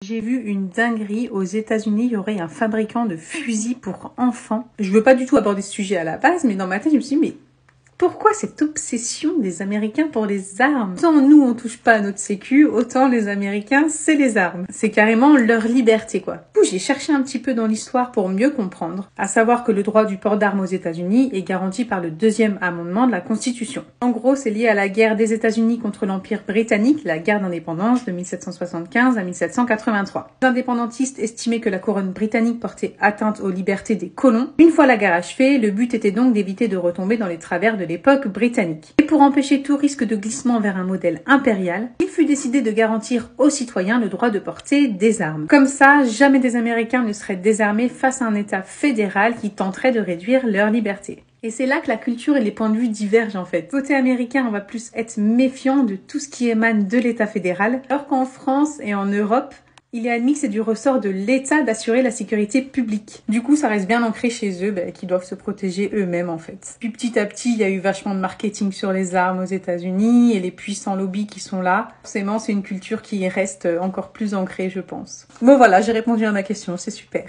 J'ai vu une dinguerie. Aux États-Unis, il y aurait un fabricant de fusils pour enfants. Je veux pas du tout aborder ce sujet à la base, mais dans ma tête, je me suis dit, mais pourquoi cette obsession des Américains pour les armes? Autant nous, on touche pas à notre sécu, autant les Américains, c'est les armes. C'est carrément leur liberté, quoi. Du coup, j'ai cherché un petit peu dans l'histoire pour mieux comprendre, à savoir que le droit du port d'armes aux États-Unis est garanti par le deuxième amendement de la Constitution. En gros, c'est lié à la guerre des États-Unis contre l'Empire britannique, la guerre d'indépendance de 1775 à 1783. Les indépendantistes estimaient que la couronne britannique portait atteinte aux libertés des colons. Une fois la guerre achevée, le but était donc d'éviter de retomber dans les travers de l'époque britannique. Et pour empêcher tout risque de glissement vers un modèle impérial, il fut décidé de garantir aux citoyens le droit de porter des armes. Comme ça, jamais des Américains ne seraient désarmés face à un État fédéral qui tenterait de réduire leur liberté. Et c'est là que la culture et les points de vue divergent en fait. Côté américain, on va plus être méfiant de tout ce qui émane de l'État fédéral, alors qu'en France et en Europe, il est admis que c'est du ressort de l'État d'assurer la sécurité publique. Du coup, ça reste bien ancré chez eux, qu'ils doivent se protéger eux-mêmes en fait. Puis petit à petit, il y a eu vachement de marketing sur les armes aux États-Unis et les puissants lobbies qui sont là. Forcément, c'est une culture qui reste encore plus ancrée, je pense. Bon voilà, j'ai répondu à ma question, c'est super.